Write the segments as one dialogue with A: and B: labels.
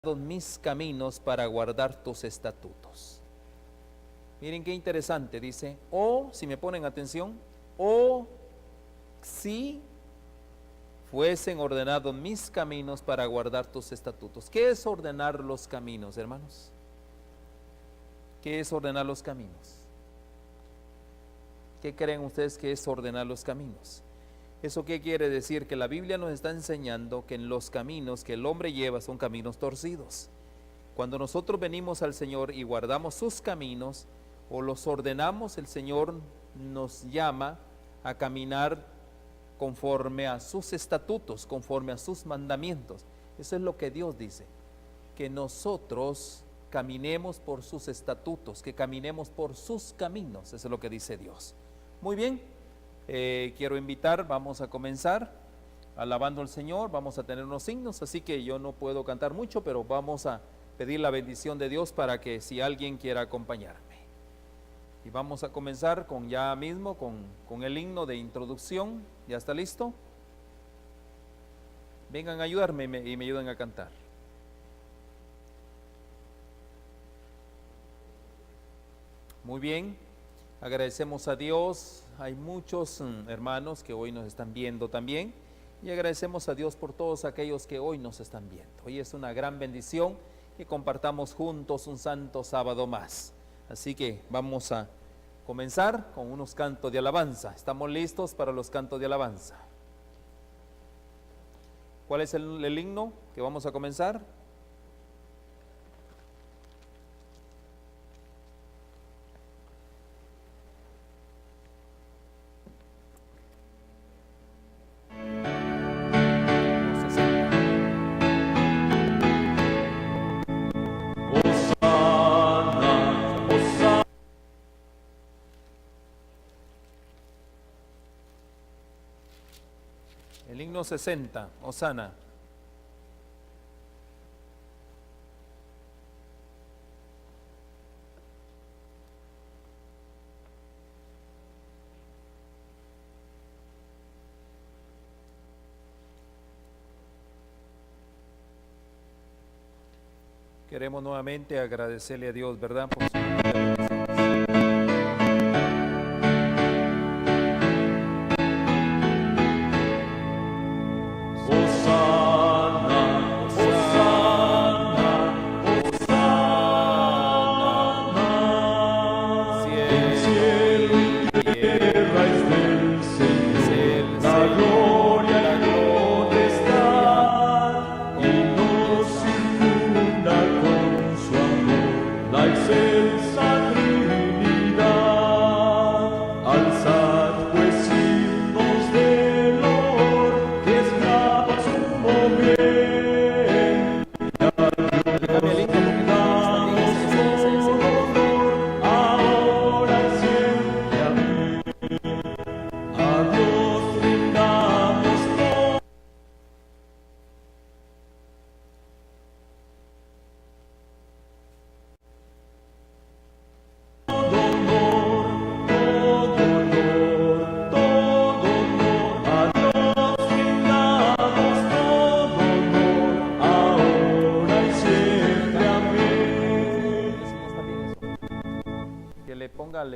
A: mis caminos para guardar tus estatutos. Miren qué interesante, dice, si me ponen atención, si fuesen ordenados mis caminos para guardar tus estatutos. ¿Qué es ordenar los caminos, hermanos? ¿Qué es ordenar los caminos? ¿Qué creen ustedes que es ordenar los caminos? ¿Eso qué quiere decir? Que la Biblia nos está enseñando que en los caminos que el hombre lleva son caminos torcidos. Cuando nosotros venimos al Señor y guardamos sus caminos o los ordenamos, el Señor nos llama a caminar conforme a sus estatutos, conforme a sus mandamientos. Eso es lo que Dios dice, que nosotros caminemos por sus estatutos, que caminemos por sus caminos. Eso es lo que dice Dios. Muy bien. Quiero invitar, vamos a comenzar alabando al Señor, vamos a tener unos signos, así que yo no puedo cantar mucho, pero vamos a pedir la bendición de Dios para que si alguien quiera acompañarme. Y vamos a comenzar ya mismo con el himno de introducción. ¿Ya está listo? Vengan a ayudarme y me ayuden a cantar. Muy bien. Agradecemos a Dios, hay muchos hermanos que hoy nos están viendo también y agradecemos a Dios por todos aquellos que hoy nos están viendo. Hoy es una gran bendición que compartamos juntos un santo sábado más. Así que vamos a comenzar con unos cantos de alabanza. ¿Estamos listos para los cantos de alabanza? ¿Cuál es el himno que vamos a comenzar? El himno 60, Hosana. Queremos nuevamente agradecerle a Dios, ¿verdad? Por su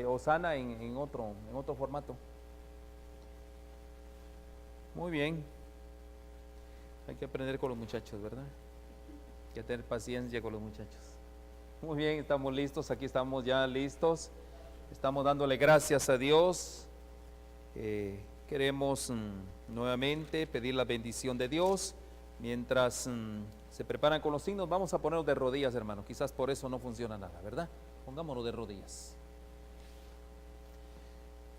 A: Hosana en otro formato. Muy bien. Hay que aprender con los muchachos, ¿verdad? Hay que tener paciencia con los muchachos. Muy bien, estamos listos, aquí estamos ya listos. Estamos dándole gracias a Dios. Queremos nuevamente pedir la bendición de Dios. Mientras se preparan con los signos, vamos a ponernos de rodillas, hermano. Quizás por eso no funciona nada, ¿verdad? Pongámonos de rodillas.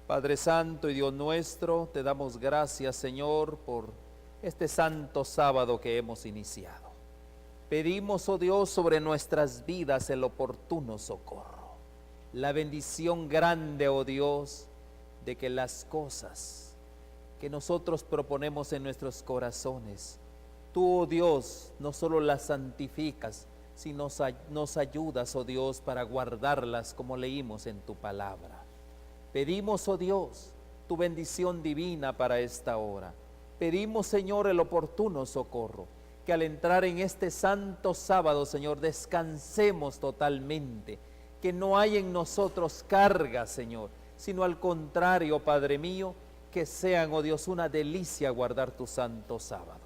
A: Padre Santo y Dios nuestro, te damos gracias, Señor, por este santo sábado que hemos iniciado. Pedimos, oh Dios, sobre nuestras vidas el oportuno socorro, la bendición grande, oh Dios, de que las cosas que nosotros proponemos en nuestros corazones, tú, oh Dios, no solo las santificas, sino nos ayudas, oh Dios, para guardarlas como leímos en tu palabra. Pedimos, oh Dios, tu bendición divina para esta hora. Pedimos, Señor, el oportuno socorro. que al entrar en este santo sábado, Señor, descansemos totalmente, que no hay en nosotros carga, Señor, sino al contrario, Padre mío, que sean, oh Dios, una delicia guardar tu santo sábado.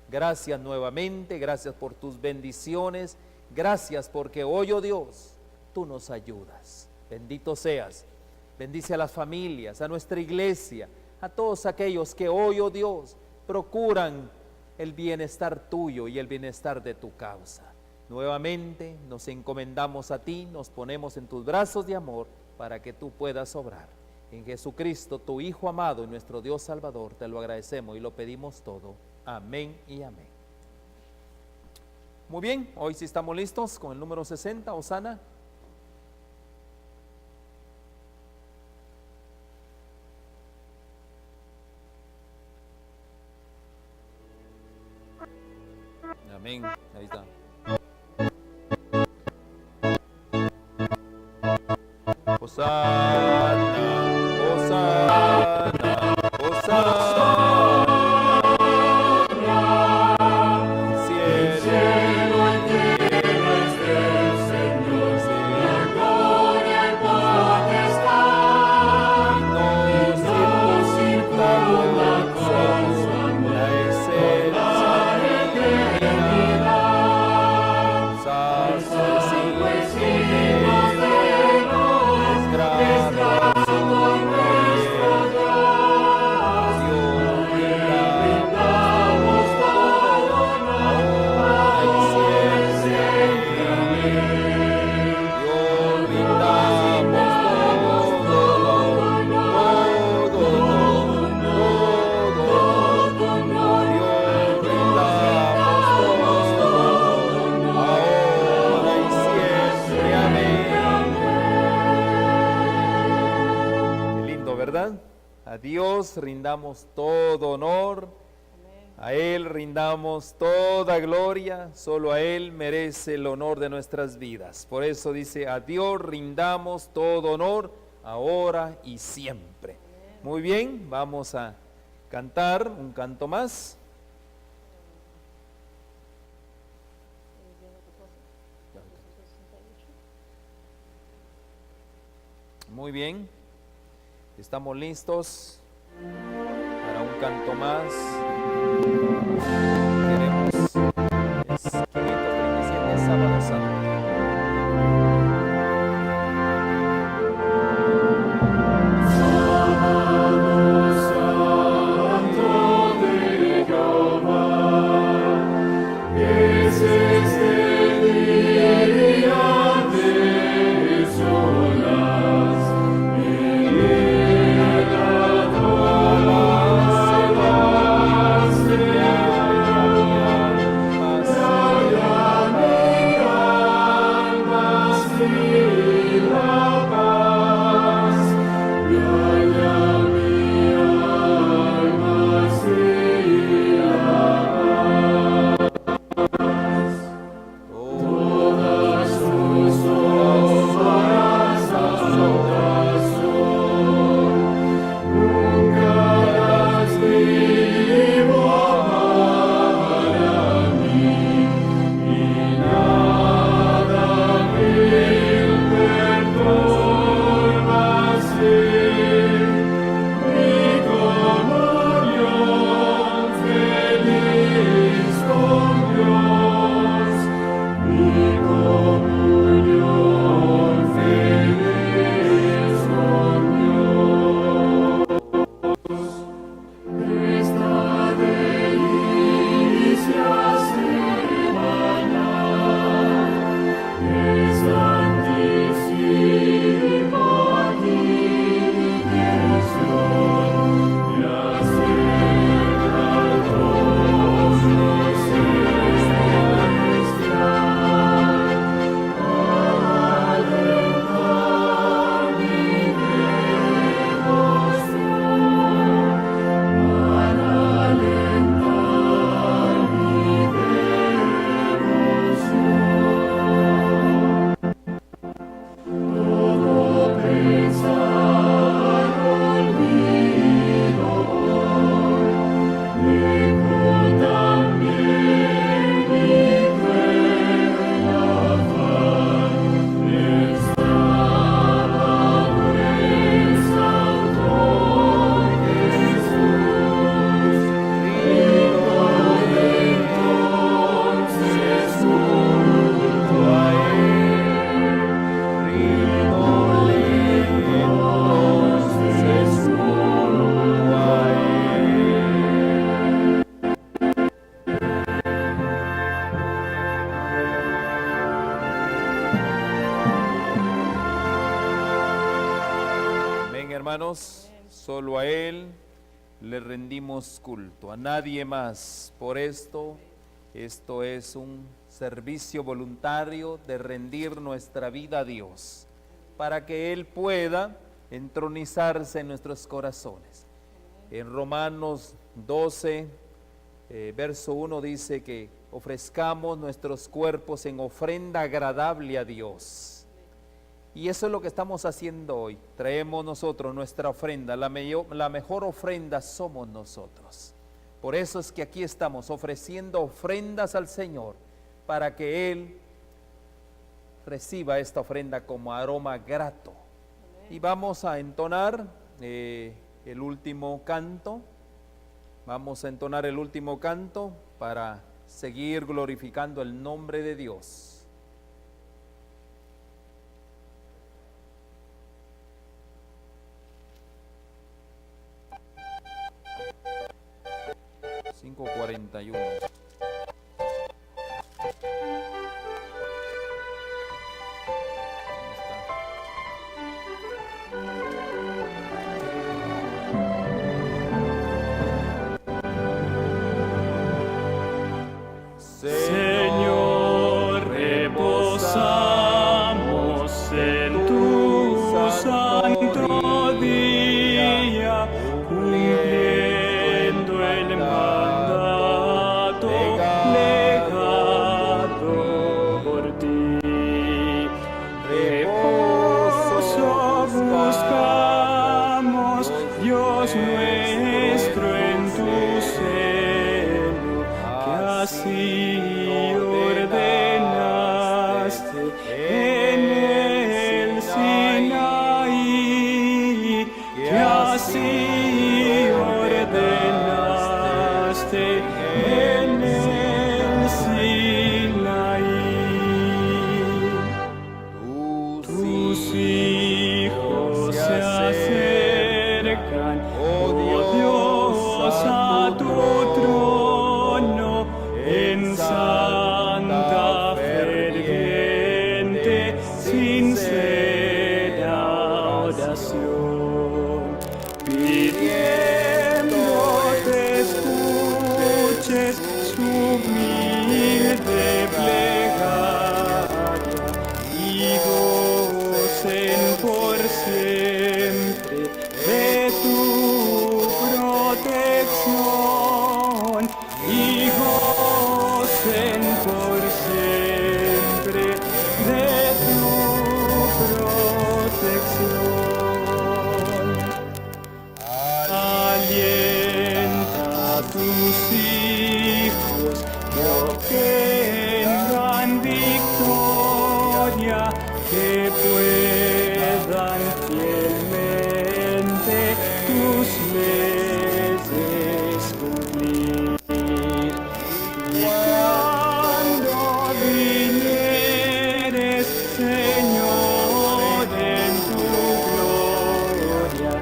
A: Gracias nuevamente, gracias por tus bendiciones, gracias porque hoy, oh Dios, tú nos ayudas. Bendito seas. Bendice a las familias, a nuestra iglesia, a todos aquellos que hoy, oh Dios, procuran el bienestar tuyo y el bienestar de tu causa. Nuevamente nos encomendamos a ti, nos ponemos en tus brazos de amor para que tú puedas obrar. En Jesucristo, tu Hijo amado y nuestro Dios Salvador, te lo agradecemos y lo pedimos todo. Amén y amén. Muy bien, hoy sí estamos listos con el número 60, Osana. Amén, ahí está. Osana, Osana, Osana. Cielo y tierra es del Señor, sea gloria y potestad. Y nos circuncitamos la causa, la esencia de divinidad. Santo y signo de Dios, gracias su nombre nuestro Dios. Dios brindamos todo honor, ahora y siempre. Amén. Dios brindamos todo honor, todo honor. Dios brindamos todo honor, ahora y siempre. Amén. Qué lindo, ¿verdad? A Dios rindamos todo honor, a Él rindamos toda gloria, solo a Él merece el honor de nuestras vidas. Por eso dice, a Dios rindamos todo honor, ahora y siempre. Muy bien, vamos a cantar un canto más. Muy bien, estamos listos para un canto más. Queremos, es 537 Sábado Santo.
B: Gloria
A: hermanos, solo a Él le rendimos culto, a nadie más. Por esto es un servicio voluntario de rendir nuestra vida a Dios, para que Él pueda entronizarse en nuestros corazones. En Romanos 12, verso 1 dice que ofrezcamos nuestros cuerpos en ofrenda agradable a Dios. Y eso es lo que estamos haciendo hoy. Traemos nosotros nuestra ofrenda, la mejor ofrenda somos nosotros. Por eso es que aquí estamos ofreciendo ofrendas al Señor, para que Él reciba esta ofrenda como aroma grato. Y vamos a entonar el último canto. Vamos a entonar el último canto para seguir glorificando el nombre de Dios. 5:41.
B: Señor, reposamos en tu santo día, cumpliendo el mandato legado por ti. Reposo buscamos, Dios nuestro, en tu seno, que así ordenaste en el Sinaí, que así ordenaste en el Sinaí. Tus hijos se acercan, oh Dios, a tu trono, en santa, ferviente, sincera oración, pidiendo te escuches su humilde plegaria y gocen por siempre de tu protección, y gocen por siempre de tu protección. Alienta a tus hijos que obtengan victoria, que puedan fielmente tus leyes cumplir. Y cuando vinieres, Señor, en tu gloria,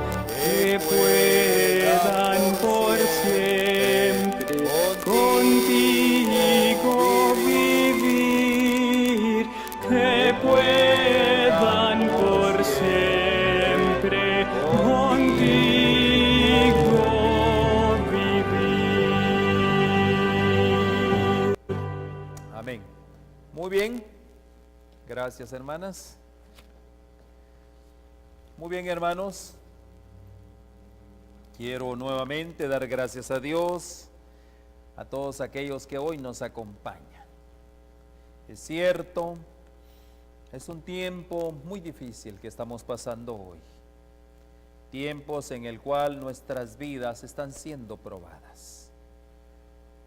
B: que puedan por siempre contigo vivir, que puedan por siempre contigo vivir.
A: Amén. Muy bien. Gracias, hermanas. Muy bien, hermanos. Quiero nuevamente dar gracias a Dios, a todos aquellos que hoy nos acompañan. Es cierto, es un tiempo muy difícil que estamos pasando hoy. Tiempos en el cual nuestras vidas están siendo probadas.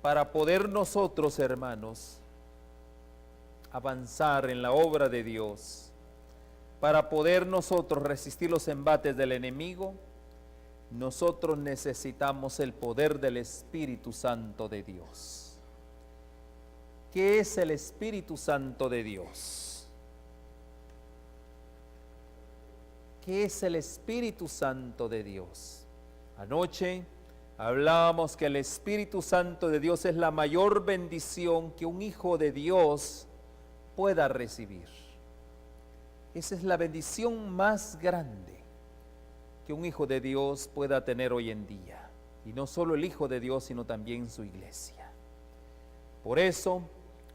A: Para poder nosotros, hermanos, avanzar en la obra de Dios, para poder nosotros resistir los embates del enemigo, nosotros necesitamos el poder del Espíritu Santo de Dios. ¿Qué es el Espíritu Santo de Dios? ¿Qué es el Espíritu Santo de Dios? Anoche hablábamos que el Espíritu Santo de Dios es la mayor bendición que un hijo de Dios pueda recibir. Esa es la bendición más grande que que un hijo de Dios pueda tener hoy en día. Y no solo el Hijo de Dios, sino también su iglesia. Por eso,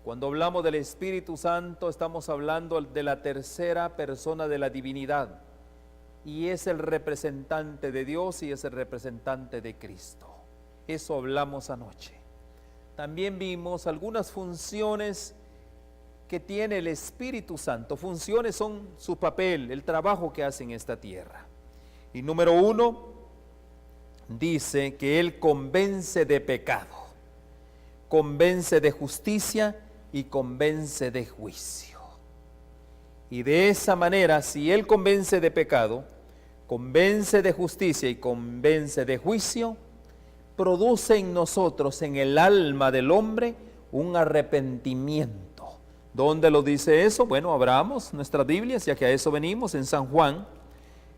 A: cuando hablamos del Espíritu Santo, estamos hablando de la tercera persona de la divinidad. Y es el representante de Dios y es el representante de Cristo. Eso hablamos anoche. También vimos algunas funciones que tiene el Espíritu Santo. Funciones son su papel, el trabajo que hace en esta tierra. Y número 1, dice que Él convence de pecado, convence de justicia y convence de juicio. Y de esa manera, si Él convence de pecado, convence de justicia y convence de juicio, produce en nosotros, en el alma del hombre, un arrepentimiento. ¿Dónde lo dice eso? Bueno, abramos nuestras Biblias, ya que a eso venimos, en San Juan.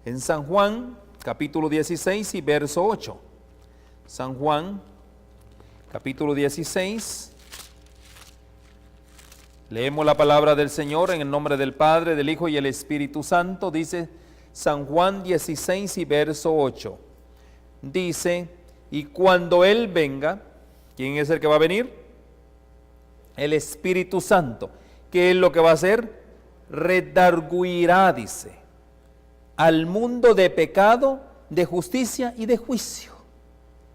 A: En San Juan, capítulo 16 y verso 8. San Juan, capítulo 16. Leemos la palabra del Señor en el nombre del Padre, del Hijo y el Espíritu Santo. Dice San Juan 16 y verso 8. Dice, y cuando Él venga, ¿quién es el que va a venir? El Espíritu Santo. ¿Qué es lo que va a hacer? Redarguirá, dice, al mundo de pecado, de justicia y de juicio.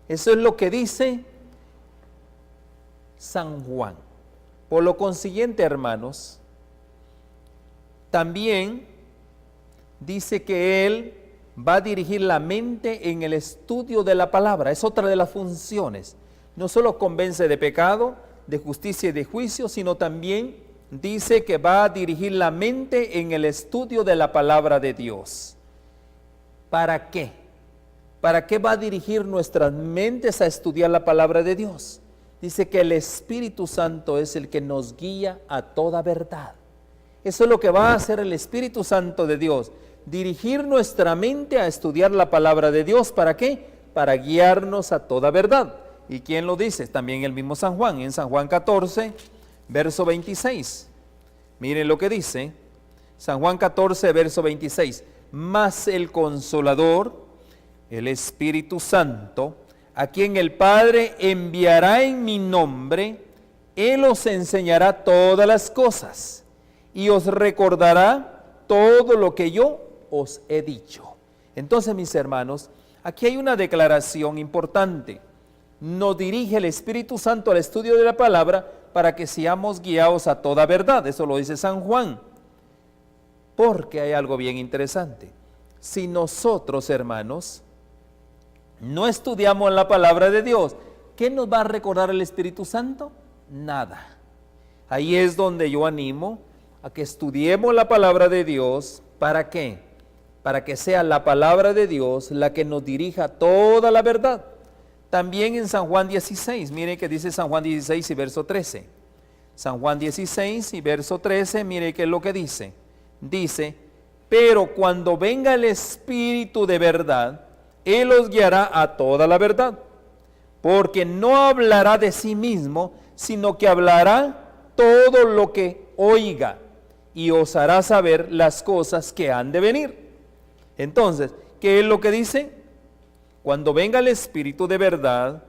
A: Eso es lo que dice San Juan. Por lo consiguiente, hermanos, también dice que Él va a dirigir la mente en el estudio de la palabra. Es otra de las funciones. No solo convence de pecado, de justicia y de juicio, sino también dice que va a dirigir la mente en el estudio de la palabra de Dios. ¿Para qué? ¿Para qué va a dirigir nuestras mentes a estudiar la palabra de Dios? Dice que el Espíritu Santo es el que nos guía a toda verdad. Eso es lo que va a hacer el Espíritu Santo de Dios. Dirigir nuestra mente a estudiar la palabra de Dios. ¿Para qué? Para guiarnos a toda verdad. ¿Y quién lo dice? También el mismo San Juan. En San Juan 14, verso 26. Miren lo que dice. San Juan 14, verso 26. Mas el Consolador, el Espíritu Santo, a quien el Padre enviará en mi nombre, Él os enseñará todas las cosas y os recordará todo lo que yo os he dicho. Entonces, mis hermanos, aquí hay una declaración importante. Nos dirige el Espíritu Santo al estudio de la palabra para que seamos guiados a toda verdad. Eso lo dice San Juan. Porque hay algo bien interesante. Si nosotros, hermanos, no estudiamos la palabra de Dios, ¿qué nos va a recordar el Espíritu Santo? Nada. Ahí es donde yo animo a que estudiemos la palabra de Dios. ¿Para qué? Para que sea la palabra de Dios la que nos dirija toda la verdad. También en San Juan 16, miren que dice San Juan 16 y verso 13. San Juan 16 y verso 13, miren qué es lo que dice. Dice, pero cuando venga el Espíritu de verdad, Él os guiará a toda la verdad, porque no hablará de sí mismo, sino que hablará todo lo que oiga y os hará saber las cosas que han de venir. Entonces, ¿qué es lo que dice? Cuando venga el Espíritu de verdad,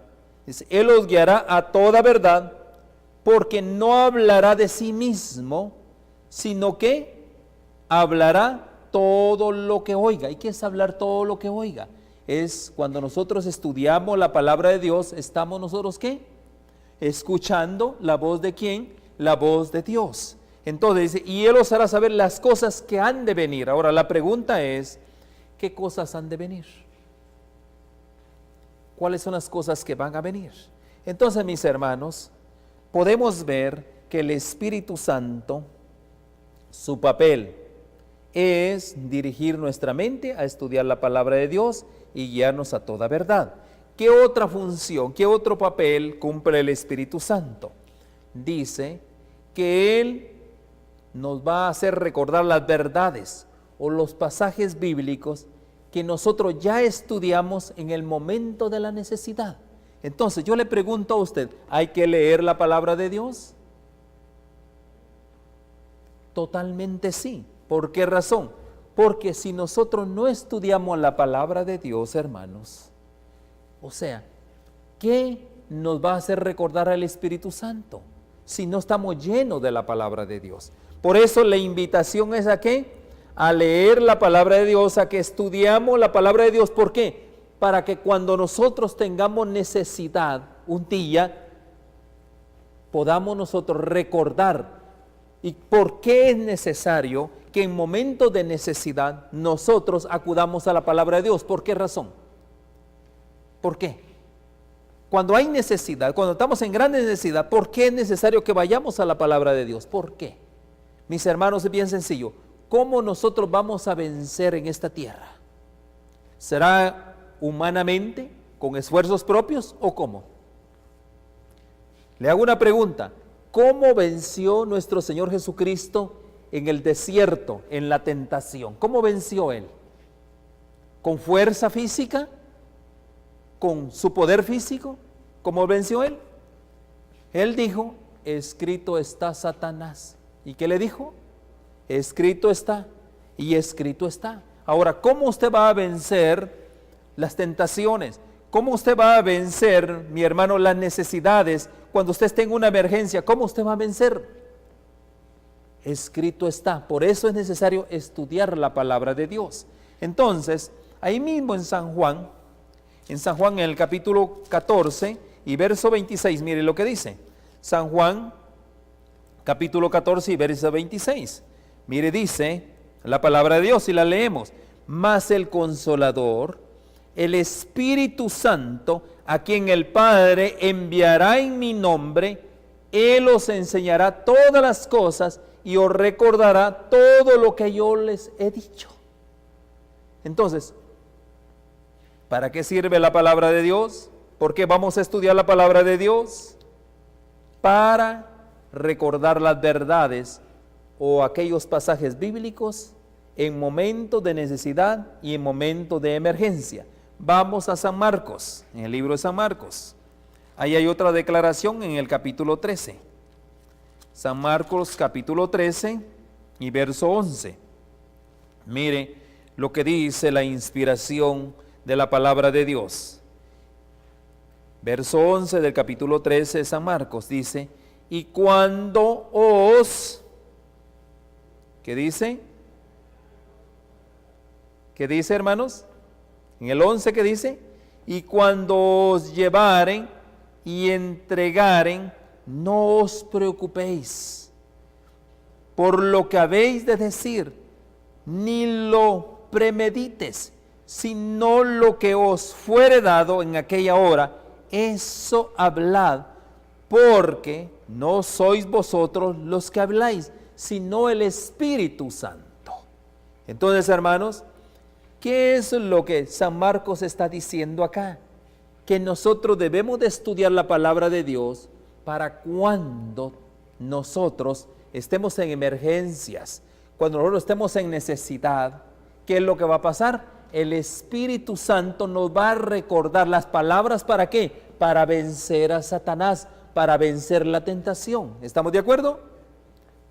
A: dice, Él os guiará a toda verdad, porque no hablará de sí mismo, sino que hablará todo lo que oiga. ¿Y qué es hablar todo lo que oiga? Es cuando nosotros estudiamos la palabra de Dios, estamos nosotros ¿qué? Escuchando la voz de ¿quién? La voz de Dios. Entonces dice, y Él os hará saber las cosas que han de venir. Ahora la pregunta es, ¿qué cosas han de venir? ¿Cuáles son las cosas que van a venir? Entonces, mis hermanos, podemos ver que el Espíritu Santo, su papel es dirigir nuestra mente a estudiar la palabra de Dios y guiarnos a toda verdad. ¿Qué otra función, qué otro papel cumple el Espíritu Santo? Dice que Él nos va a hacer recordar las verdades o los pasajes bíblicos que nosotros ya estudiamos en el momento de la necesidad. Entonces yo le pregunto a usted, ¿hay que leer la palabra de Dios? Totalmente sí. ¿Por qué razón? Porque si nosotros no estudiamos la palabra de Dios, hermanos, o sea, ¿qué nos va a hacer recordar al Espíritu Santo si no estamos llenos de la palabra de Dios? Por eso la invitación es ¿a qué? A leer la palabra de Dios, a que estudiamos la palabra de Dios. ¿Por qué? Para que cuando nosotros tengamos necesidad un día, podamos nosotros recordar. ¿Y por qué es necesario que en momentos de necesidad nosotros acudamos a la palabra de Dios? ¿Por qué razón? ¿Por qué? Cuando hay necesidad, cuando estamos en gran necesidad, ¿por qué es necesario que vayamos a la palabra de Dios? ¿Por qué? Mis hermanos, es bien sencillo. ¿Cómo nosotros vamos a vencer en esta tierra? ¿Será humanamente, con esfuerzos propios o cómo? Le hago una pregunta. ¿Cómo venció nuestro Señor Jesucristo en el desierto, en la tentación? ¿Cómo venció Él? ¿Con fuerza física? ¿Con su poder físico? ¿Cómo venció Él? Él dijo, escrito está, Satanás. ¿Y qué le dijo? Escrito está, y escrito está. Ahora, ¿cómo usted va a vencer las tentaciones? ¿Cómo usted va a vencer, mi hermano, las necesidades cuando usted esté en una emergencia? ¿Cómo usted va a vencer? Escrito está. Por eso es necesario estudiar la palabra de Dios. Entonces, ahí mismo en San Juan en el capítulo 14 y verso 26, mire lo que dice. San Juan, capítulo 14 y verso 26. Mire, dice la palabra de Dios y la leemos. Mas el Consolador, el Espíritu Santo, a quien el Padre enviará en mi nombre, Él os enseñará todas las cosas y os recordará todo lo que yo les he dicho. Entonces, ¿para qué sirve la palabra de Dios? ¿Por qué vamos a estudiar la palabra de Dios? Para recordar las verdades o aquellos pasajes bíblicos en momentos de necesidad y en momentos de emergencia. Vamos a San Marcos, en el libro de San Marcos. Ahí hay otra declaración en el capítulo 13. San Marcos capítulo 13 y verso 11. Mire lo que dice la inspiración de la palabra de Dios. Verso 11 del capítulo 13 de San Marcos dice, y cuando os, ¿qué dice? ¿Qué dice, hermanos? En el 11, ¿qué dice? Y cuando os llevaren y entregaren, no os preocupéis por lo que habéis de decir, ni lo premedites, sino lo que os fuere dado en aquella hora, eso hablad, porque no sois vosotros los que habláis, sino el Espíritu Santo. Entonces, hermanos, ¿qué es lo que San Marcos está diciendo acá? Que nosotros debemos de estudiar la palabra de Dios para cuando nosotros estemos en emergencias, cuando nosotros estemos en necesidad. ¿Qué es lo que va a pasar? El Espíritu Santo nos va a recordar las palabras. ¿Para qué? Para vencer a Satanás, para vencer la tentación. ¿Estamos de acuerdo?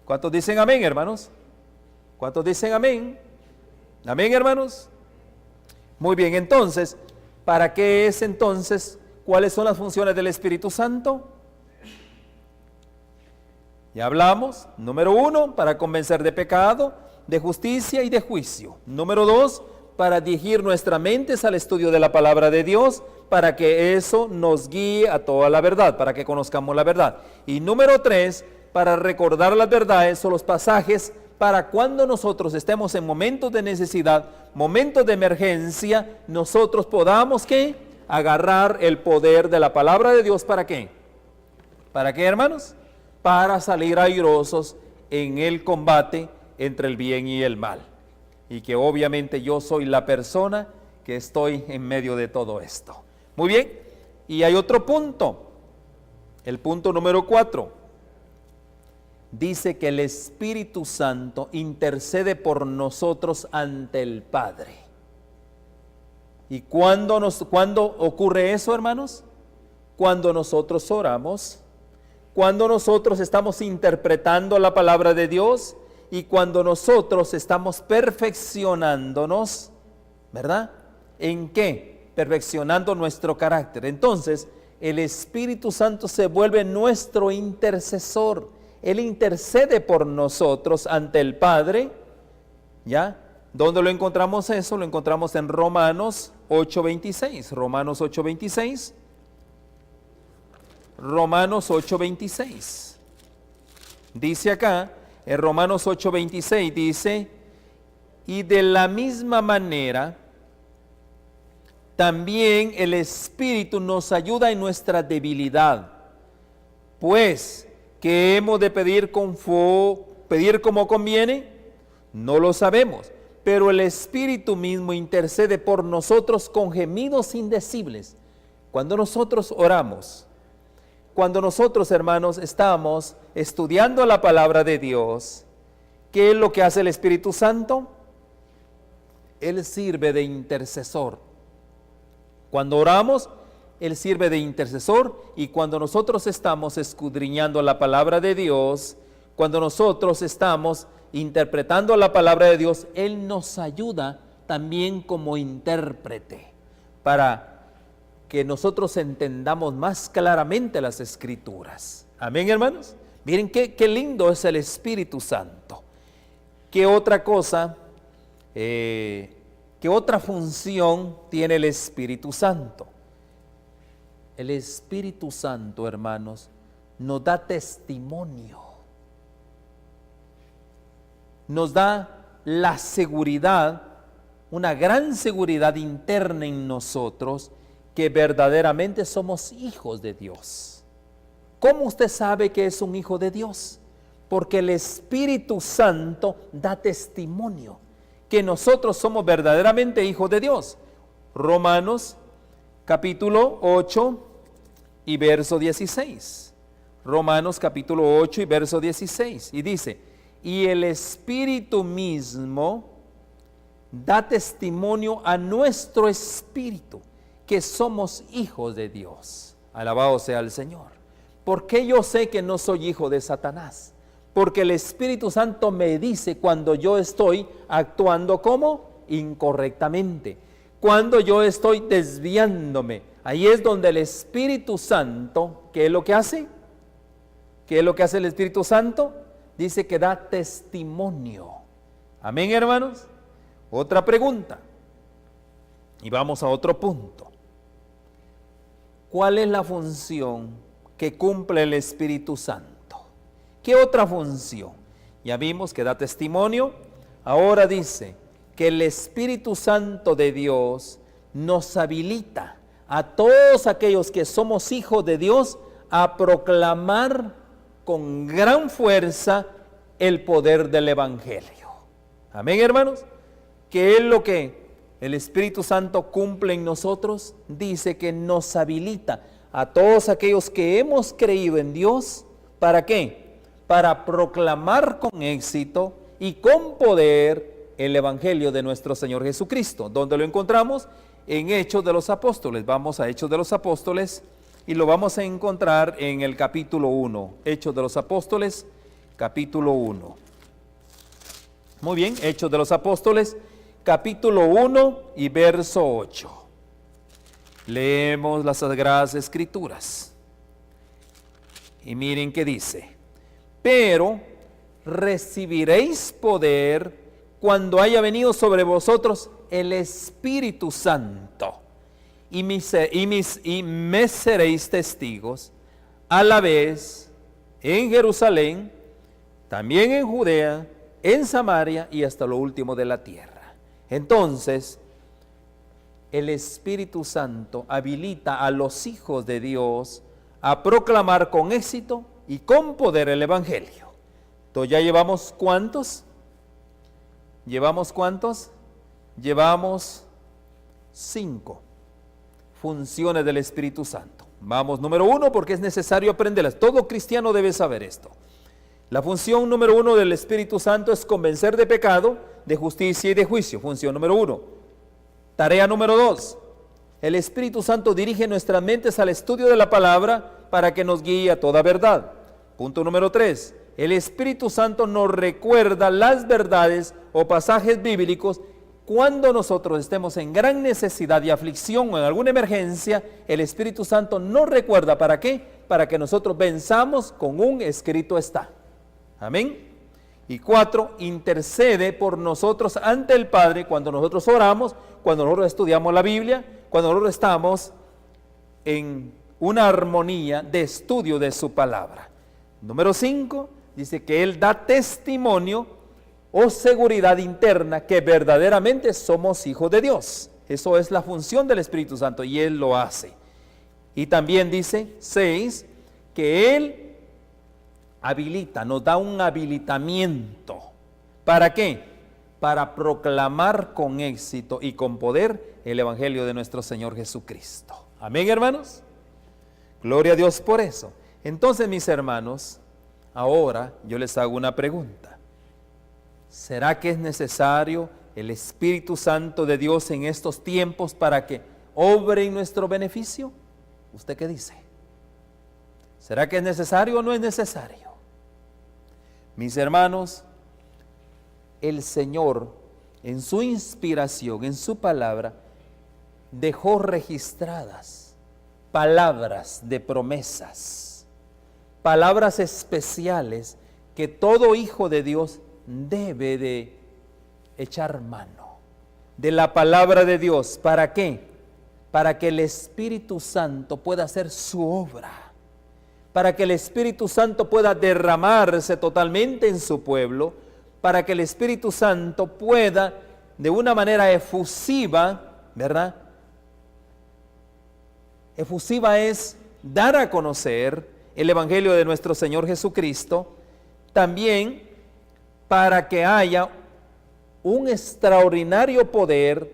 A: ¿Cuántos dicen amén, hermanos? ¿Cuántos dicen amén? Amén, hermanos. Muy bien, entonces, ¿para qué es entonces? ¿Cuáles son las funciones del Espíritu Santo? Ya hablamos. Número 1, para convencer de pecado, de justicia y de juicio. Número 2, para dirigir nuestras mentes al estudio de la palabra de Dios, para que eso nos guíe a toda la verdad, para que conozcamos la verdad. Y número 3, para recordar las verdades o los pasajes, para cuando nosotros estemos en momentos de necesidad, momentos de emergencia, nosotros podamos, ¿qué? Agarrar el poder de la palabra de Dios. ¿Para qué? ¿Para qué, hermanos? Para salir airosos en el combate entre el bien y el mal. Y que obviamente yo soy la persona que estoy en medio de todo esto. Muy bien, y hay otro punto, el punto número 4. Dice que el Espíritu Santo intercede por nosotros ante el Padre. ¿Y cuándo ocurre eso, hermanos? Cuando nosotros oramos, cuando nosotros estamos interpretando la palabra de Dios y cuando nosotros estamos perfeccionándonos, ¿verdad? ¿En qué? Perfeccionando nuestro carácter. Entonces, el Espíritu Santo se vuelve nuestro intercesor. Él intercede por nosotros ante el Padre, ¿ya? ¿Dónde lo encontramos eso? Lo encontramos en Romanos 8:26. Romanos 8:26. Romanos 8:26. Dice acá, en Romanos 8:26 dice, y de la misma manera, también el Espíritu nos ayuda en nuestra debilidad, pues, ¿qué hemos de pedir como conviene? No lo sabemos, pero el Espíritu mismo intercede por nosotros con gemidos indecibles. Cuando nosotros oramos, cuando nosotros, hermanos, estamos estudiando la palabra de Dios, ¿qué es lo que hace el Espíritu Santo? Él sirve de intercesor. Cuando oramos, Él sirve de intercesor, y cuando nosotros estamos escudriñando la palabra de Dios, cuando nosotros estamos interpretando la palabra de Dios, Él nos ayuda también como intérprete para que nosotros entendamos más claramente las Escrituras. Amén, hermanos. Miren qué lindo es el Espíritu Santo. ¿Qué otra cosa, qué otra función tiene el Espíritu Santo? El Espíritu Santo, hermanos, nos da testimonio. Nos da la seguridad, una gran seguridad interna en nosotros, que verdaderamente somos hijos de Dios. ¿Cómo usted sabe que es un hijo de Dios? Porque el Espíritu Santo da testimonio que nosotros somos verdaderamente hijos de Dios. Romanos capítulo 8 y verso 16. Romanos capítulo 8 y verso 16. Y dice, y el Espíritu mismo da testimonio a nuestro espíritu que somos hijos de Dios. Alabado sea el Señor. ¿Por qué yo sé que no soy hijo de Satanás? Porque el Espíritu Santo me dice cuando yo estoy actuando como incorrectamente, cuando yo estoy desviándome. Ahí es donde el Espíritu Santo, ¿qué es lo que hace? ¿Qué es lo que hace el Espíritu Santo? Dice que da testimonio. Amén, hermanos. Otra pregunta. Y vamos a otro punto. ¿Cuál es la función que cumple el Espíritu Santo? ¿Qué otra función? Ya vimos que da testimonio. Ahora dice que el Espíritu Santo de Dios nos habilita a todos aquellos que somos hijos de Dios a proclamar con gran fuerza el poder del Evangelio. Amén, hermanos. ¿Qué es lo que el Espíritu Santo cumple en nosotros? Dice que nos habilita a todos aquellos que hemos creído en Dios. ¿Para qué? Para proclamar con éxito y con poder el Evangelio de nuestro Señor Jesucristo. ¿Dónde lo encontramos? En Hechos de los Apóstoles. Vamos a Hechos de los Apóstoles y lo vamos a encontrar en el capítulo 1. Hechos de los Apóstoles, capítulo 1. Muy bien, Hechos de los Apóstoles, capítulo 1 y verso 8. Leemos las Sagradas Escrituras. Y miren qué dice. Pero recibiréis poder cuando haya venido sobre vosotros el Espíritu Santo. Y me seréis testigos a la vez en Jerusalén, también en Judea, en Samaria y hasta lo último de la tierra. Entonces, el Espíritu Santo habilita a los hijos de Dios a proclamar con éxito y con poder el Evangelio. Entonces, ¿ya llevamos cuántos? ¿Llevamos cuántos? Llevamos 5 funciones del Espíritu Santo. Vamos, número 1, porque es necesario aprenderlas. Todo cristiano debe saber esto. La función número 1 del Espíritu Santo es convencer de pecado, de justicia y de juicio. Función número 1. Tarea número 2. El Espíritu Santo dirige nuestras mentes al estudio de la palabra para que nos guíe a toda verdad. Punto número 3. el Espíritu Santo nos recuerda las verdades o pasajes bíblicos cuando nosotros estemos en gran necesidad y aflicción o en alguna emergencia. El Espíritu Santo nos recuerda, ¿para qué? Para que nosotros venzamos con un escrito está. Amén. Y 4, intercede por nosotros ante el Padre cuando nosotros oramos, cuando nosotros estudiamos la Biblia, cuando nosotros estamos en una armonía de estudio de su palabra. Número 5, dice que Él da testimonio o seguridad interna que verdaderamente somos hijos de Dios. Eso es la función del Espíritu Santo y Él lo hace. Y también dice 6, que Él habilita, nos da un habilitamiento. ¿Para qué? Para proclamar con éxito y con poder el Evangelio de nuestro Señor Jesucristo. Amén, hermanos. Gloria a Dios por eso. Entonces, mis hermanos, ahora yo les hago una pregunta. ¿Será que es necesario el Espíritu Santo de Dios en estos tiempos para que obre en nuestro beneficio? ¿Usted qué dice? ¿Será que es necesario o no es necesario? Mis hermanos, el Señor en su inspiración, en su palabra, dejó registradas palabras de promesas, palabras especiales que todo hijo de Dios debe de echar mano de la palabra de Dios. ¿Para qué? Para que el Espíritu Santo pueda hacer su obra, para que el Espíritu Santo pueda derramarse totalmente en su pueblo, para que el Espíritu Santo pueda de una manera efusiva, ¿verdad? Efusiva es dar a conocer el Evangelio de nuestro Señor Jesucristo, también para que haya un extraordinario poder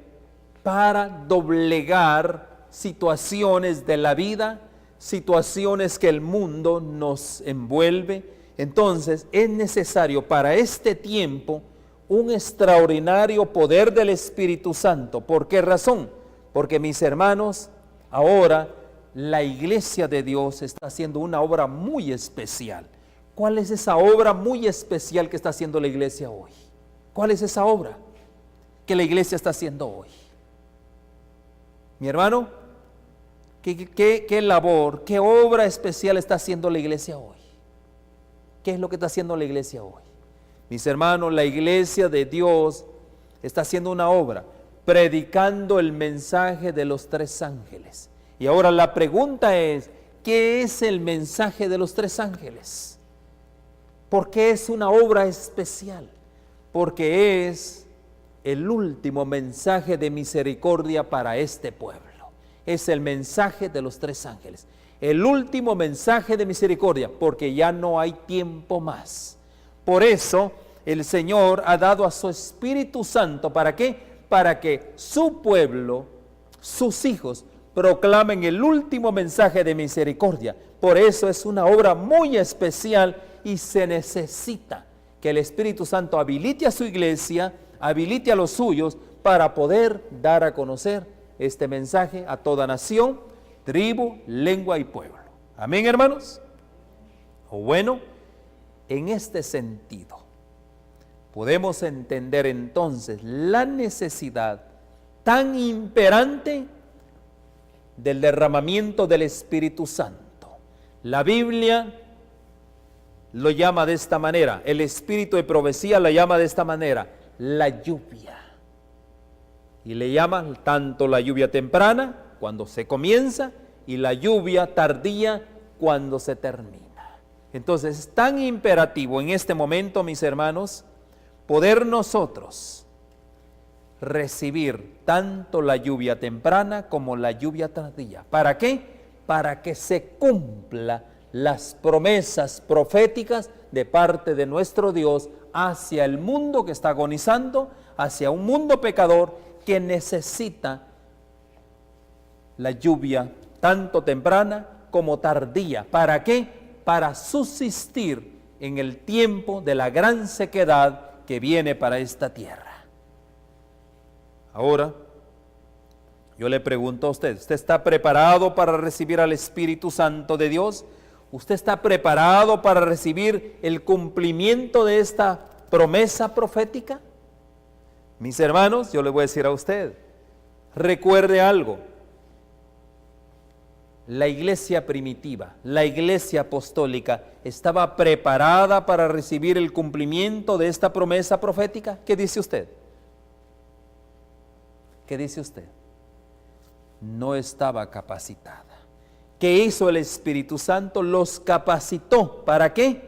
A: para doblegar situaciones de la vida, situaciones que el mundo nos envuelve. Entonces es necesario para este tiempo un extraordinario poder del Espíritu Santo. ¿Por qué razón? Porque, mis hermanos, ahora la iglesia de Dios está haciendo una obra muy especial. ¿Cuál es esa obra muy especial que está haciendo la iglesia hoy? ¿Cuál es esa obra que la iglesia está haciendo hoy? Mi hermano, ¿qué labor, qué obra especial está haciendo la iglesia hoy? ¿Qué es lo que está haciendo la iglesia hoy? Mis hermanos, la iglesia de Dios está haciendo una obra, predicando el mensaje de los 3 ángeles. Y ahora la pregunta es, ¿qué es el mensaje de los 3 ángeles? ¿Por qué es una obra especial? Porque es el último mensaje de misericordia para este pueblo. Es el mensaje de los 3 ángeles. El último mensaje de misericordia, porque ya no hay tiempo más. Por eso el Señor ha dado a su Espíritu Santo, ¿para qué? Para que su pueblo, sus hijos, proclamen el último mensaje de misericordia. Por eso es una obra muy especial y se necesita que el Espíritu Santo habilite a su iglesia, habilite a los suyos para poder dar a conocer este mensaje a toda nación, tribu, lengua y pueblo. Amén, hermanos. Bueno, en este sentido podemos entender entonces la necesidad tan imperante del derramamiento del Espíritu Santo. La Biblia lo llama de esta manera, el Espíritu de profecía lo llama de esta manera, la lluvia. Y le llaman tanto la lluvia temprana, cuando se comienza, y la lluvia tardía, cuando se termina. Entonces es tan imperativo en este momento, mis hermanos, poder nosotros recibir tanto la lluvia temprana como la lluvia tardía. ¿Para qué? Para que se cumpla las promesas proféticas de parte de nuestro Dios hacia el mundo que está agonizando, hacia un mundo pecador que necesita la lluvia tanto temprana como tardía. ¿Para qué? Para subsistir en el tiempo de la gran sequedad que viene para esta tierra. Ahora, yo le pregunto a usted, ¿usted está preparado para recibir al Espíritu Santo de Dios? ¿Usted está preparado para recibir el cumplimiento de esta promesa profética? Mis hermanos, yo le voy a decir a usted, recuerde algo. La iglesia primitiva, la iglesia apostólica, ¿estaba preparada para recibir el cumplimiento de esta promesa profética? ¿Qué dice usted? ¿Qué dice usted? No estaba capacitada. ¿Qué hizo el Espíritu Santo? Los capacitó. ¿Para qué?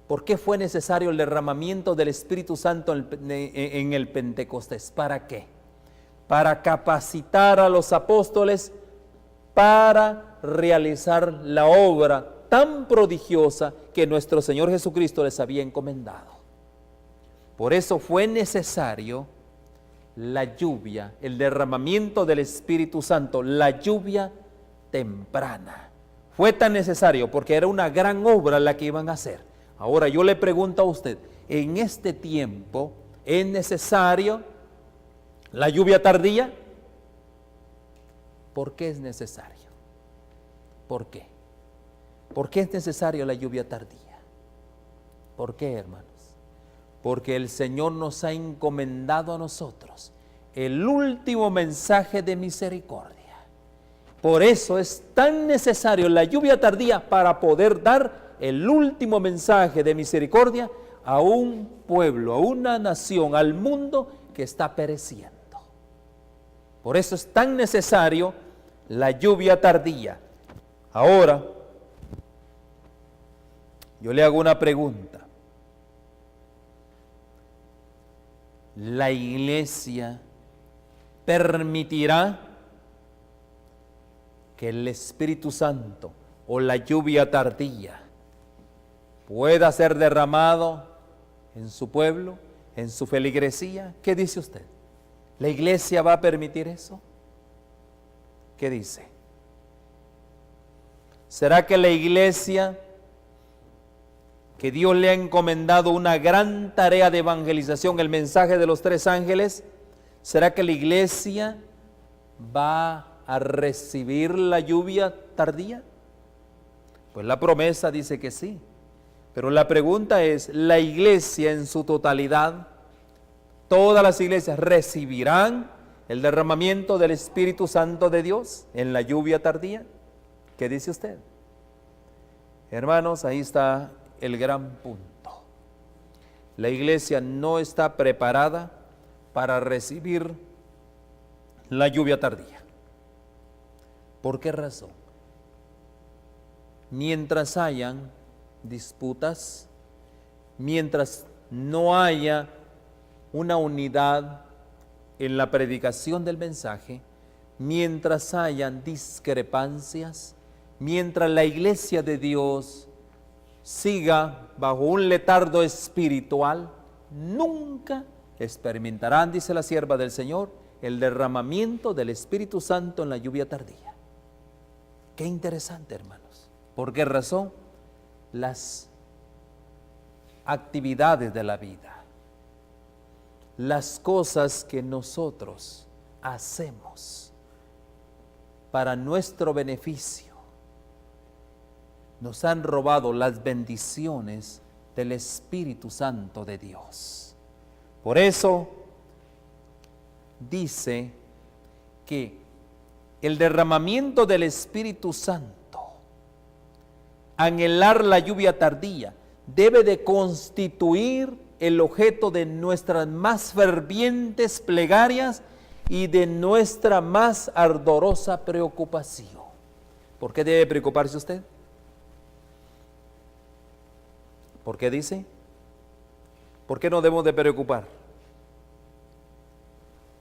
A: ¿Por qué fue necesario el derramamiento del Espíritu Santo en el Pentecostés? ¿Para qué? Para capacitar a los apóstoles para realizar la obra tan prodigiosa que nuestro Señor Jesucristo les había encomendado. Por eso fue necesario la lluvia, el derramamiento del Espíritu Santo, la lluvia temprana. Fue tan necesario porque era una gran obra la que iban a hacer. Ahora yo le pregunto a usted, ¿en este tiempo es necesario la lluvia tardía? ¿Por qué es necesario? ¿Por qué? ¿Por qué es necesario la lluvia tardía? ¿Por qué, hermanos? Porque el Señor nos ha encomendado a nosotros el último mensaje de misericordia. Por eso es tan necesario la lluvia tardía para poder dar el último mensaje de misericordia a un pueblo, a una nación, al mundo que está pereciendo. Por eso es tan necesario la lluvia tardía. Ahora, yo le hago una pregunta. ¿La iglesia permitirá que el Espíritu Santo o la lluvia tardía pueda ser derramado en su pueblo, en su feligresía? ¿Qué dice usted? ¿La iglesia va a permitir eso? ¿Qué dice? ¿Será que la iglesia, que Dios le ha encomendado una gran tarea de evangelización, el mensaje de los 3 ángeles, será que la iglesia va a recibir la lluvia tardía? Pues la promesa dice que sí, pero la pregunta es, ¿la iglesia en su totalidad, todas las iglesias recibirán el derramamiento del Espíritu Santo de Dios en la lluvia tardía? ¿Qué dice usted? Hermanos, ahí está el gran punto. La iglesia no está preparada para recibir la lluvia tardía. ¿Por qué razón? Mientras hayan disputas, mientras no haya una unidad en la predicación del mensaje, mientras hayan discrepancias, mientras la iglesia de Dios siga bajo un letargo espiritual, nunca experimentarán, dice la sierva del Señor, el derramamiento del Espíritu Santo en la lluvia tardía. Qué interesante, hermanos. ¿Por qué razón? Las actividades de la vida, las cosas que nosotros hacemos para nuestro beneficio, nos han robado las bendiciones del Espíritu Santo de Dios. Por eso dice que el derramamiento del Espíritu Santo, anhelar la lluvia tardía, debe de constituir el objeto de nuestras más fervientes plegarias y de nuestra más ardorosa preocupación. ¿Por qué debe preocuparse usted? ¿Por qué dice? ¿Por qué nos debemos de preocupar?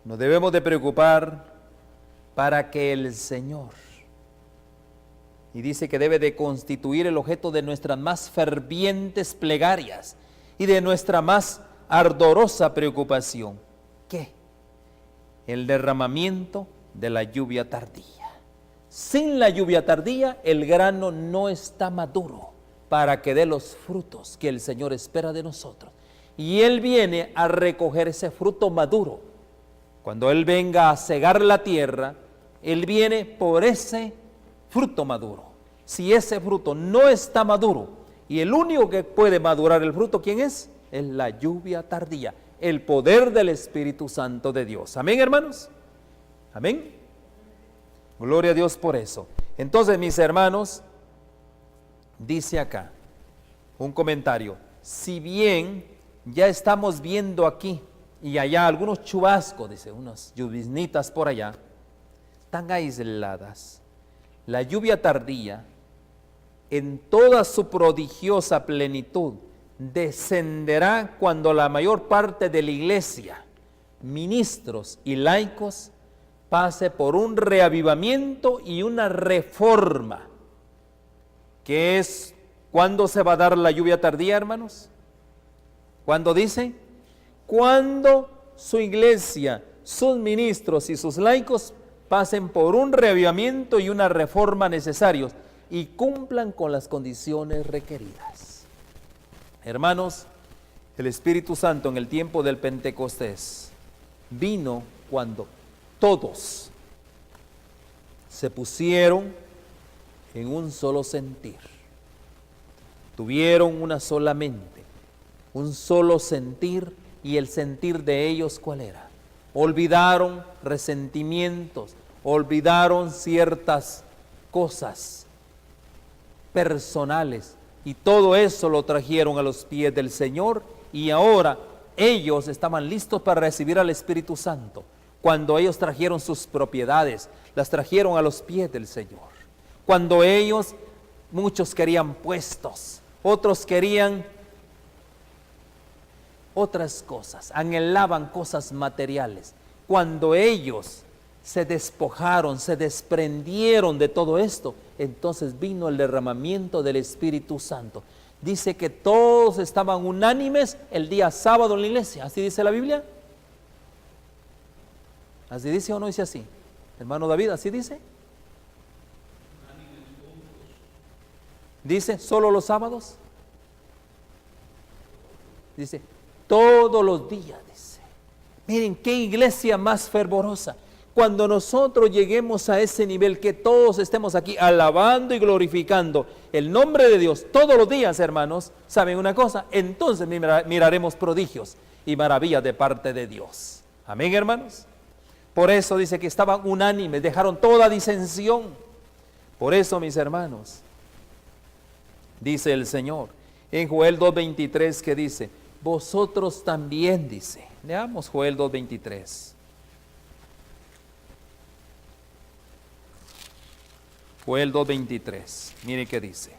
A: Nos debemos de preocupar para que el Señor, y dice que debe de constituir el objeto de nuestras más fervientes plegarias y de nuestra más ardorosa preocupación. ¿Qué? El derramamiento de la lluvia tardía. Sin la lluvia tardía, el grano no está maduro para que dé los frutos que el Señor espera de nosotros. Y Él viene a recoger ese fruto maduro. Cuando Él venga a cegar la tierra, Él viene por ese fruto maduro. si ese fruto no está maduro, y el único que puede madurar el fruto, ¿quién es? Es la lluvia tardía, el poder del Espíritu Santo de Dios. Amén, hermanos. Amén. Gloria a Dios por eso. Entonces, mis hermanos, dice acá un comentario: si bien ya estamos viendo aquí y allá algunos chubascos, dice, unas lluviznitas por allá, tan aisladas, la lluvia tardía, en toda su prodigiosa plenitud, descenderá cuando la mayor parte de la iglesia, ministros y laicos, pase por un reavivamiento y una reforma. ¿Qué es? ¿Cuándo se va a dar la lluvia tardía, hermanos? ¿Cuándo dice? Cuando su iglesia, sus ministros y sus laicos pasen por un reavivamiento y una reforma necesarios y cumplan con las condiciones requeridas. Hermanos, el Espíritu Santo en el tiempo del Pentecostés vino cuando todos se pusieron en un solo sentir, tuvieron una sola mente, un solo sentir, y el sentir de ellos, ¿cuál era? Olvidaron resentimientos, olvidaron ciertas cosas personales, y todo eso lo trajeron a los pies del Señor, y ahora ellos estaban listos para recibir al Espíritu Santo. Cuando ellos trajeron sus propiedades, las trajeron a los pies del Señor. Cuando ellos, muchos querían puestos, otros querían otras cosas, anhelaban cosas materiales. Cuando ellos se despojaron, se desprendieron de todo esto, entonces vino el derramamiento del Espíritu Santo. Dice que todos estaban unánimes el día sábado en la iglesia. ¿Así dice la Biblia? ¿Así dice o no dice así? Hermano David, ¿así dice? ¿Dice solo los sábados? Dice todos los días, dice. Miren qué iglesia más fervorosa. Cuando nosotros lleguemos a ese nivel, que todos estemos aquí alabando y glorificando el nombre de Dios todos los días, hermanos, ¿saben una cosa? Entonces miraremos prodigios y maravillas de parte de Dios. Amén, hermanos. Por eso dice que estaban unánimes, dejaron toda disensión. Por eso, mis hermanos, dice el Señor en Joel 2:23, que dice, vosotros también, dice. Leamos Joel 2:23. Joel 2:23, mire qué dice.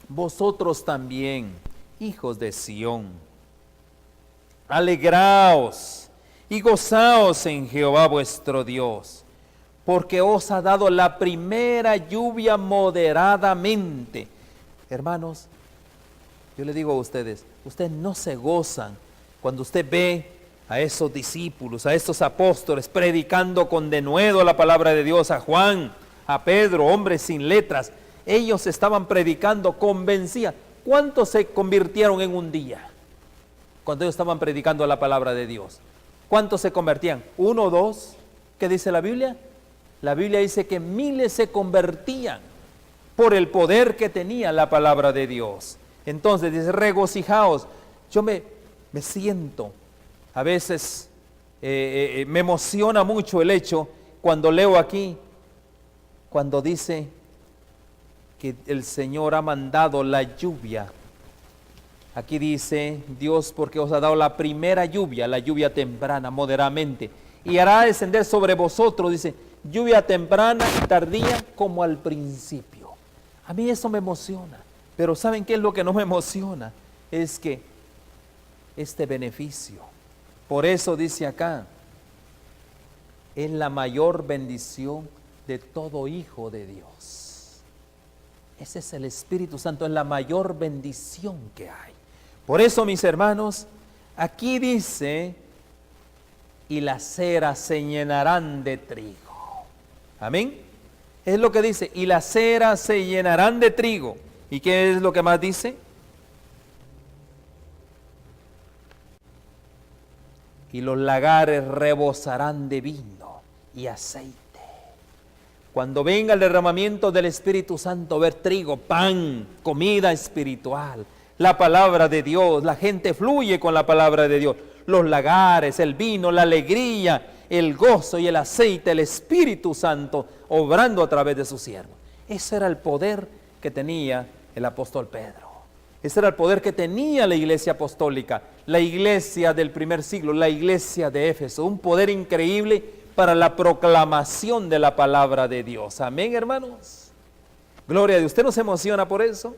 A: Vosotros también, hijos de Sión, alegraos y gozaos en Jehová vuestro Dios, porque os ha dado la primera lluvia moderadamente. Hermanos, yo le digo a ustedes no se gozan cuando usted ve a esos discípulos, a esos apóstoles predicando con denuedo la palabra de Dios, a Juan, a Pedro, hombres sin letras. Ellos estaban predicando, convencían. ¿Cuántos se convirtieron en un día cuando ellos estaban predicando la palabra de Dios? ¿Cuántos se convertían? ¿1 o 2? ¿Qué dice la Biblia? La Biblia dice que miles se convertían por el poder que tenía la palabra de Dios. Entonces dice, regocijaos. Yo me siento, a veces me emociona mucho el hecho cuando leo aquí, cuando dice que el Señor ha mandado la lluvia. Aquí dice Dios, porque os ha dado la primera lluvia, la lluvia temprana, moderadamente, y hará descender sobre vosotros, dice, lluvia temprana y tardía como al principio. A mí eso me emociona, pero ¿saben qué es lo que no me emociona? Es que este beneficio, por eso dice acá, es la mayor bendición de todo hijo de Dios. Ese es el Espíritu Santo, es la mayor bendición que hay. Por eso, mis hermanos, aquí dice, y las ceras se llenarán de trigo. Amén. Es lo que dice, y las ceras se llenarán de trigo. ¿Y qué es lo que más dice? Y los lagares rebosarán de vino y aceite. Cuando venga el derramamiento del Espíritu Santo, ver trigo, pan, comida espiritual, la palabra de Dios, la gente fluye con la palabra de Dios, los lagares, el vino, la alegría, el gozo y el aceite, el Espíritu Santo obrando a través de su siervo. Ese era el poder que tenía el apóstol Pedro. Ese era el poder que tenía la iglesia apostólica, la iglesia del primer siglo, la iglesia de Éfeso, un poder increíble para la proclamación de la palabra de Dios. Amén, hermanos. Gloria a Dios. ¿Usted no se emociona por eso?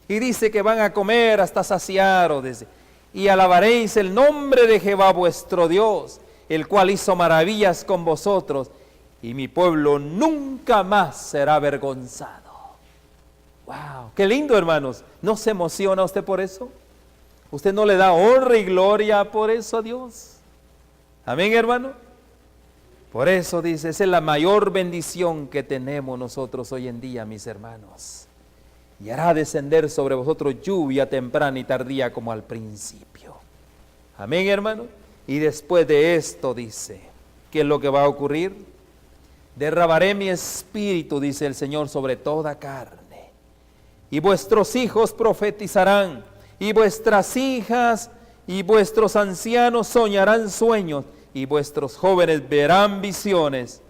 A: Y dice que van a comer hasta saciar, dice, y alabaréis el nombre de Jehová vuestro Dios, el cual hizo maravillas con vosotros, y mi pueblo nunca más será avergonzado. ¡Wow! ¡Qué lindo, hermanos! ¿No se emociona usted por eso? ¿Usted no le da honra y gloria por eso a Dios? Amén, hermano. Por eso dice, esa es la mayor bendición que tenemos nosotros hoy en día, mis hermanos. Y hará descender sobre vosotros lluvia temprana y tardía como al principio. Amén, hermano. Y después de esto dice, ¿qué es lo que va a ocurrir? Derramaré mi espíritu, dice el Señor, sobre toda carne. Y vuestros hijos profetizarán, y vuestras hijas y vuestros ancianos soñarán sueños, y vuestros jóvenes verán visiones.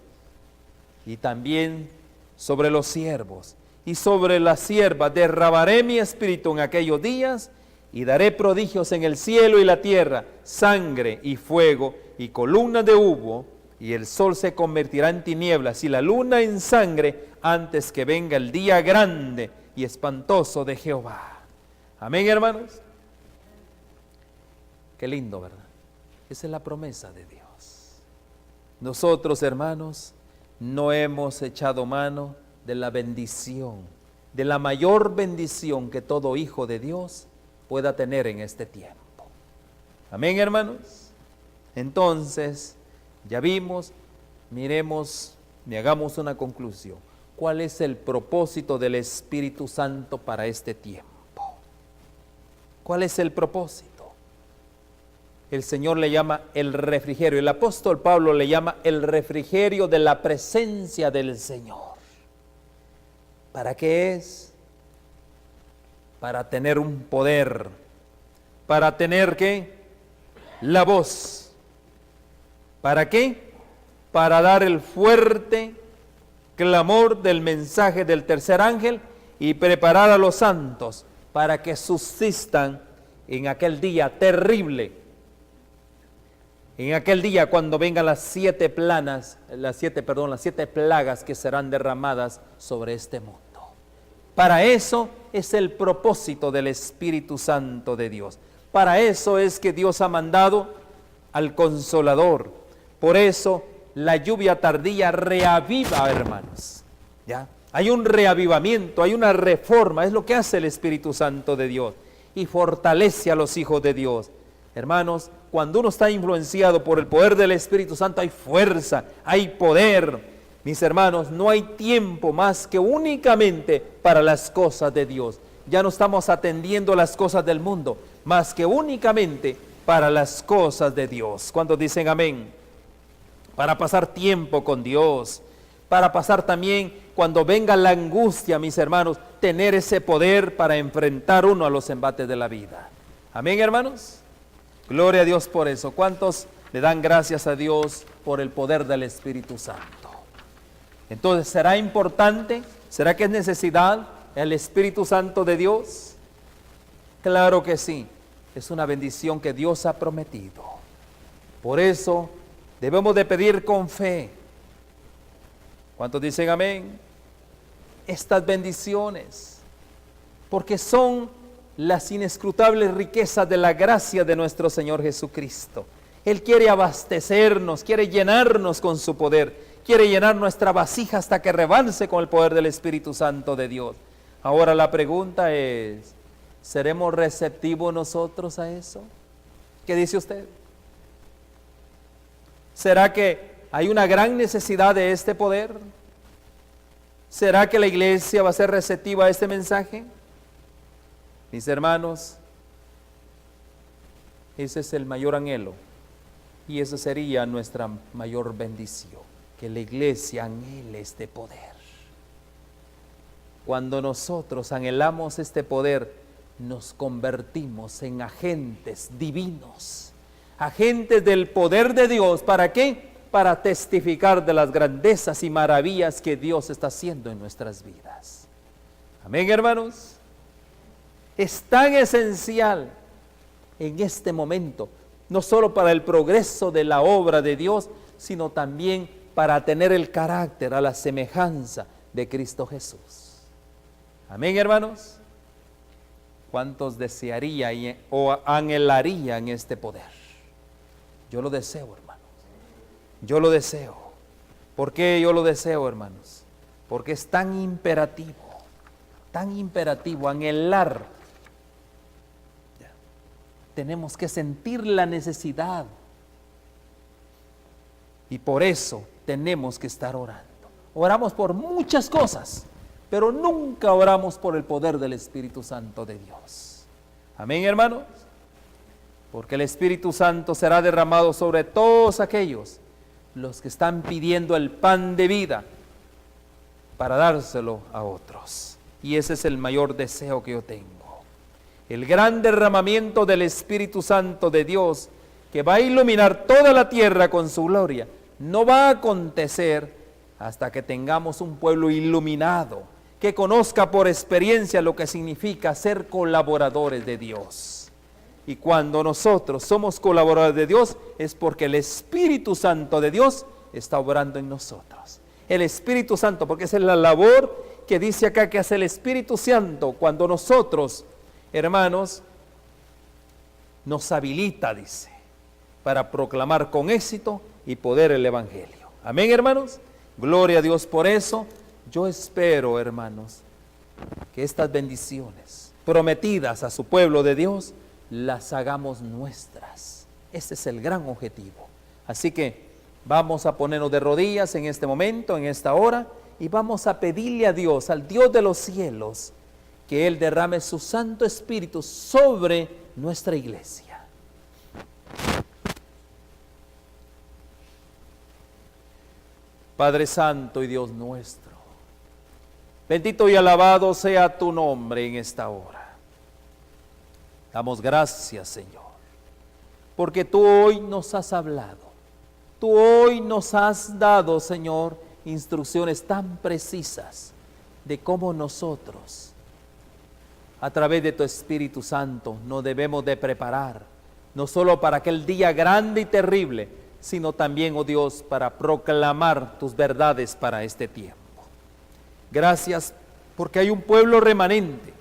A: Y también sobre los siervos y sobre las siervas derramaré mi espíritu en aquellos días, y daré prodigios en el cielo y la tierra, sangre y fuego y columnas de humo, y el sol se convertirá en tinieblas y la luna en sangre antes que venga el día grande y espantoso de Jehová. Amén, hermanos. Qué lindo, ¿verdad? Esa es la promesa de Dios. Nosotros, hermanos, no hemos echado mano de la bendición, de la mayor bendición que todo hijo de Dios pueda tener en este tiempo. Amén, hermanos. Entonces, ya vimos, miremos y hagamos una conclusión. ¿Cuál es el propósito del Espíritu Santo para este tiempo? ¿Cuál es el propósito? El Señor le llama el refrigerio. El apóstol Pablo le llama el refrigerio de la presencia del Señor. ¿Para qué es? Para tener un poder. ¿Para tener qué? La voz. ¿Para qué? Para dar el fuerte clamor del mensaje del tercer ángel y preparar a los santos para que subsistan en aquel día terrible. En aquel día cuando vengan las siete plagas que serán derramadas sobre este mundo. Para eso es el propósito del Espíritu Santo de Dios. Para eso es que Dios ha mandado al Consolador. Por eso la lluvia tardía reaviva, hermanos. ¿Ya? Hay un reavivamiento, hay una reforma, es lo que hace el Espíritu Santo de Dios. Y fortalece a los hijos de Dios. Hermanos, cuando uno está influenciado por el poder del Espíritu Santo, hay fuerza, hay poder. Mis hermanos, no hay tiempo más que únicamente para las cosas de Dios. Ya no estamos atendiendo las cosas del mundo, más que únicamente para las cosas de Dios. ¿Cuántos dicen amén? Para pasar tiempo con Dios, para pasar también cuando venga la angustia, mis hermanos, tener ese poder para enfrentar uno a los embates de la vida. Amén, hermanos. Gloria a Dios por eso. ¿Cuántos le dan gracias a Dios por el poder del Espíritu Santo? Entonces, ¿será importante? ¿Será que es necesidad el Espíritu Santo de Dios? Claro que sí. Es una bendición que Dios ha prometido. Por eso debemos de pedir con fe. ¿Cuántos dicen amén? Estas bendiciones, porque son las inescrutables riquezas de la gracia de nuestro Señor Jesucristo. Él quiere abastecernos, quiere llenarnos con su poder, quiere llenar nuestra vasija hasta que rebalse con el poder del Espíritu Santo de Dios. Ahora la pregunta es, ¿seremos receptivos nosotros a eso? ¿Qué dice usted? ¿Será que hay una gran necesidad de este poder? ¿Será que la iglesia va a ser receptiva a este mensaje? Mis hermanos, ese es el mayor anhelo y esa sería nuestra mayor bendición. que la iglesia anhele este poder. Cuando nosotros anhelamos este poder, nos convertimos en agentes divinos, agentes del poder de Dios. ¿Para qué? Para testificar de las grandezas y maravillas que Dios está haciendo en nuestras vidas. Amén, hermanos. Es tan esencial en este momento, no solo para el progreso de la obra de Dios, sino también para tener el carácter a la semejanza de Cristo Jesús. Amén, hermanos. ¿Cuántos desearían o anhelarían este poder? Yo lo deseo, hermanos. Yo lo deseo. ¿Por qué yo lo deseo, hermanos? Porque es tan imperativo anhelar. Tenemos que sentir la necesidad. Y por eso tenemos que estar orando. Oramos por muchas cosas, pero nunca oramos por el poder del Espíritu Santo de Dios. Amén, hermanos. Porque el Espíritu Santo será derramado sobre todos aquellos los que están pidiendo el pan de vida para dárselo a otros. Y ese es el mayor deseo que yo tengo. El gran derramamiento del Espíritu Santo de Dios, que va a iluminar toda la tierra con su gloria, no va a acontecer hasta que tengamos un pueblo iluminado, que conozca por experiencia lo que significa ser colaboradores de Dios. Y cuando nosotros somos colaboradores de Dios, es porque el Espíritu Santo de Dios está obrando en nosotros. El Espíritu Santo, porque esa es la labor que dice acá que hace el Espíritu Santo cuando nosotros, hermanos, nos habilita, dice, para proclamar con éxito y poder el Evangelio. Amén, hermanos. Gloria a Dios por eso. Yo espero, hermanos, que estas bendiciones prometidas a su pueblo de Dios las hagamos nuestras. Ese es el gran objetivo. Así que vamos a ponernos de rodillas en este momento, en esta hora, y vamos a pedirle a Dios, al Dios de los cielos, que Él derrame su Santo Espíritu sobre nuestra iglesia. Padre Santo y Dios nuestro, bendito y alabado sea tu nombre en esta hora. Damos gracias, Señor, porque tú hoy nos has hablado. Tú hoy nos has dado, Señor, instrucciones tan precisas de cómo nosotros, a través de tu Espíritu Santo, nos debemos de preparar, no solo para aquel día grande y terrible, sino también, oh Dios, para proclamar tus verdades para este tiempo. Gracias porque hay un pueblo remanente,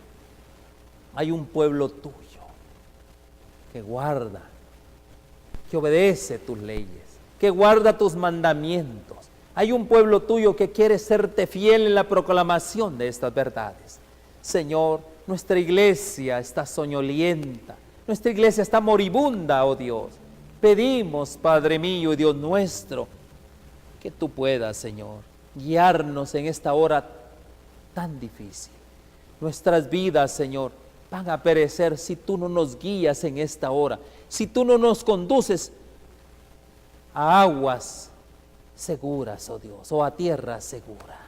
A: hay un pueblo tuyo, que guarda, que obedece tus leyes, que guarda tus mandamientos. Hay un pueblo tuyo que quiere serte fiel en la proclamación de estas verdades. Señor, nuestra iglesia está soñolienta, nuestra iglesia está moribunda, oh Dios. Pedimos, Padre mío y Dios nuestro, que tú puedas, Señor, guiarnos en esta hora tan difícil. Nuestras vidas, Señor, van a perecer si tú no nos guías en esta hora, si tú no nos conduces a aguas seguras, oh Dios, o a tierra segura.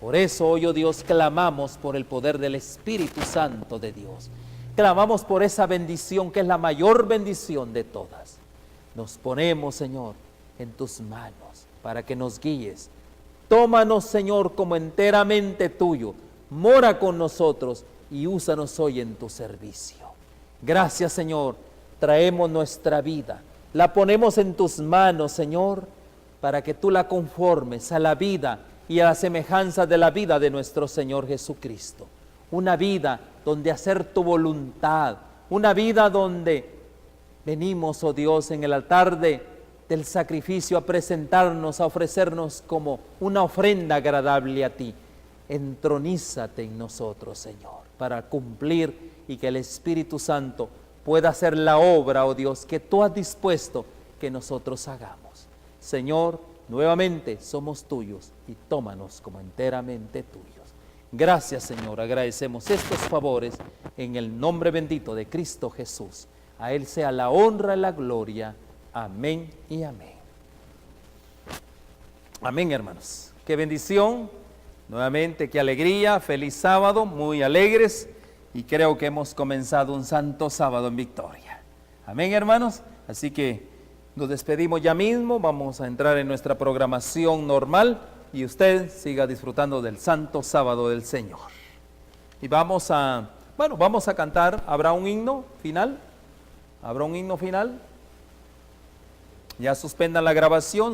A: Por eso hoy, oh Dios, clamamos por el poder del Espíritu Santo de Dios. Clamamos por esa bendición que es la mayor bendición de todas. Nos ponemos, Señor, en tus manos para que nos guíes. Tómanos, Señor, como enteramente tuyo. Mora con nosotros y úsanos hoy en tu servicio. Gracias, Señor. Traemos nuestra vida, la ponemos en tus manos, Señor, para que tú la conformes a la vida y a la semejanza de la vida de nuestro Señor Jesucristo. Una vida donde hacer tu voluntad, una vida donde venimos, oh Dios, en el altar del sacrificio a presentarnos, a ofrecernos como una ofrenda agradable a ti. Entronízate en nosotros, Señor, para cumplir y que el Espíritu Santo pueda hacer la obra, oh Dios, que tú has dispuesto que nosotros hagamos. Señor, nuevamente somos tuyos y tómanos como enteramente tuyos. Gracias, Señor, agradecemos estos favores en el nombre bendito de Cristo Jesús. A Él sea la honra y la gloria. Amén y amén. Amén, hermanos. Qué bendición. Nuevamente, qué alegría. Feliz sábado, muy alegres. Y creo que hemos comenzado un santo sábado en victoria. Amén, hermanos. Así que nos despedimos ya mismo. Vamos a entrar en nuestra programación normal. Y usted siga disfrutando del santo sábado del Señor. Y vamos a cantar. ¿Habrá un himno final? ¿Habrá un himno final? Ya suspendan la grabación.